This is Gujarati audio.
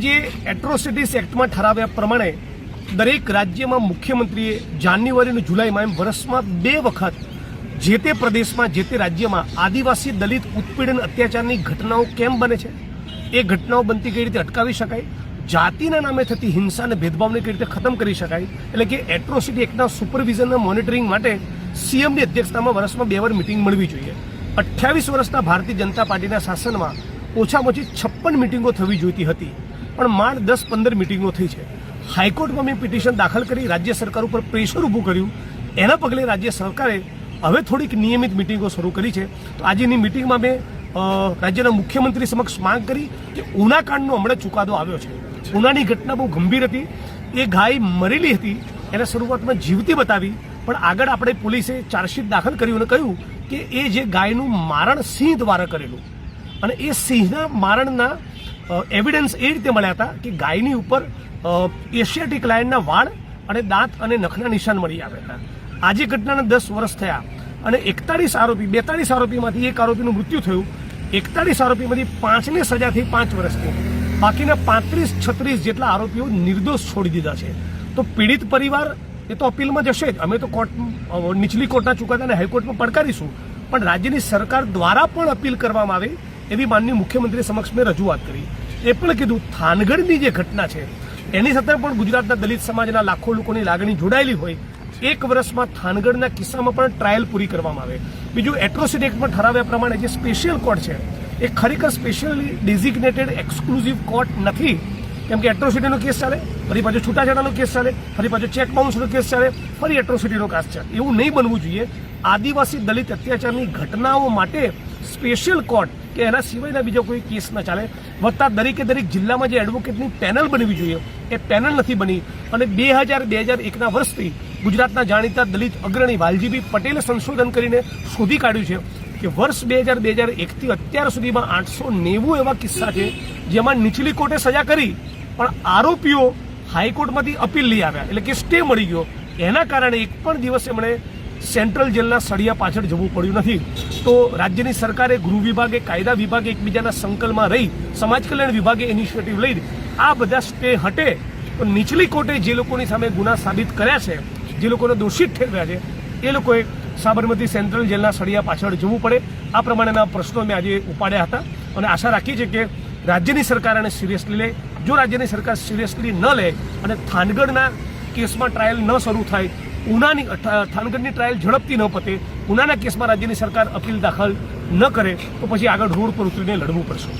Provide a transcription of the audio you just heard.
આજે એટ્રોસિટીઝ એક્ટમાં ઠરાવ્યા પ્રમાણે દરેક રાજ્યમાં મુખ્યમંત્રીએ જાન્યુઆરી અને જુલાઈમાં એમ વર્ષમાં 2 વખત જે તે પ્રદેશમાં જે તે રાજ્યમાં આદિવાસી દલિત ઉત્પીડન અત્યાચારની ઘટનાઓ કેમ બને છે, એ ઘટનાઓ બનતી કઈ રીતે અટકાવી શકાય, જાતિના નામે થતી હિંસા અને ભેદભાવને કઈ રીતે ખતમ કરી શકાય, એટલે કે એટ્રોસિટી એક્ટના સુપરવિઝન અને મોનિટરિંગ માટે સીએમની અધ્યક્ષતામાં વર્ષમાં 2 વાર મિટિંગ મળવી જોઈએ। 28 વર્ષના ભારતીય જનતા પાર્ટીના શાસનમાં ઓછામાં ઓછી 56 મિટિંગો થવી જોઈતી હતી, પણ માંડ 10-15 મિટિંગો થઈ છે। હાઈકોર્ટમાં મેં પિટિશન દાખલ કરી રાજ્ય સરકાર ઉપર પ્રેશર ઊભું કર્યું, એના પગલે રાજ્ય સરકારે હવે થોડીક નિયમિત મિટિંગો શરૂ કરી છે। તો આજની મિટિંગમાં મેં રાજ્યના મુખ્યમંત્રી સમક્ષ માંગ કરી કે ઉનાકાંડનો હમણાં ચુકાદો આવ્યો છે, ઉનાની ઘટના બહુ ગંભીર હતી, એ ગાય મરેલી હતી, એને શરૂઆતમાં જીવતી બતાવી, પણ આગળ આપણે પોલીસે ચાર્જશીટ દાખલ કર્યું અને કહ્યું કે એ જે ગાયનું મારણ સિંહ દ્વારા કરેલું, અને એ સિંહના મારણના એવિડન્સ એ રીતે મળ્યા હતા કે ગાયની ઉપર એશિયાટિક લાયનના વાળ અને દાંત અને નખના નિશાન મળી આવ્યા હતા। આજે ઘટનાના 10 વર્ષ થયા અને 42 આરોપીમાંથી એક આરોપીનું મૃત્યુ થયું। 41 આરોપીમાંથી 5ને સજા થઈ 5 વર્ષની, બાકીના 35-36 જેટલા આરોપીઓ નિર્દોષ છોડી દીધા છે। તો પીડિત પરિવાર એ તો અપીલમાં જશે જ, અમે તો નીચલી કોર્ટના ચુકાદાને હાઈકોર્ટમાં પડકારીશું, પણ રાજ્યની સરકાર દ્વારા પણ અપીલ કરવામાં આવે એવી માનનીય મુખ્યમંત્રી સમક્ષ મેં રજૂઆત કરી। એ પણ કીધું થાનગઢની જે ઘટના છે એની સાથે પણ ગુજરાતના દલિત સમાજના લાખો લોકોની લાગણી જોડાયેલી હોય, 1 વર્ષમાં થાનગઢના કિસ્સામાં પણ ટ્રાયલ પૂરી કરવામાં આવે। બીજું, એટ્રોસિટી એક્ટમાં ઠરાવ્યા પ્રમાણે જે સ્પેશિયલ કોર્ટ છે એ ખરેખર સ્પેશિયલી ડેઝિગ્નેટેડ એક્સક્લુઝિવ કોર્ટ નથી, કેમ કે એટ્રોસિટીનો કેસ ચાલે, ફરી પાછો છૂટાછેડાનો કેસ ચાલે, ફરી પાછો ચેક બાઉન્સનો કેસ ચાલે, ફરી એટ્રોસિટીનો કેસ ચાલે। એવું નહીં બનવું જોઈએ। આદિવાસી દલિત અત્યાચારની ઘટનાઓ માટે સ્પેશિયલ કોર્ટ કે એના સિવાયના બીજો કોઈ કેસ ન ચાલે। વત્તા દરેક જિલ્લામાં જે એડવોકેટની પેનલ બનવી જોઈએ એ પેનલ નથી બની, અને 2001ના વર્ષથી ગુજરાતના જાણીતા દલિત અગ્રણી વાલજીભાઈ પટેલે સંશોધન કરીને શોધી કાઢ્યું છે કે વર્ષ 2001થી અત્યાર સુધીમાં 890 એવા કિસ્સા છે જેમાં નીચલી કોર્ટે સજા કરી પણ આરોપીઓ હાઈકોર્ટમાંથી અપીલ લઈ આવ્યા, એટલે કે સ્ટે મળી ગયો। એના કારણે એક પણ દિવસ એમણે સેન્ટ્રલ જેલના સળિયા પાછળ જવું પડ્યું નથી। તો રાજ્યની સરકારે, ગૃહ વિભાગે, કાયદા વિભાગે એકબીજાના સંકલનમાં રહી, સમાજ કલ્યાણ વિભાગે ઇનિશિયેટિવ લઈ આ બધા સ્ટે હટે તો નીચલી કોર્ટે જે લોકોની સામે ગુના સાબિત કર્યા છે, જે લોકોને દોષિત ઠેરવ્યા છે, એ લોકોએ સાબરમતી સેન્ટ્રલ જેલના સળિયા પાછળ જવું પડે। આ પ્રમાણેના પ્રશ્નો મેં આજે ઉપાડ્યા હતા અને આશા રાખી છે કે રાજ્યની સરકાર આને સિરિયસલી લે। જો રાજ્યની સરકાર સિરિયસલી ન લે અને થાનગઢના કેસમાં ટ્રાયલ ન શરૂ થાય, થાનગઢની ટ્રાયલ ઝડપથી ન પતે, ઉનાના કેસમાં રાજ્યની સરકાર અપીલ દાખલ ન કરે, તો પછી આગળ રોડ પર ઉતરીને લડવું પડશે।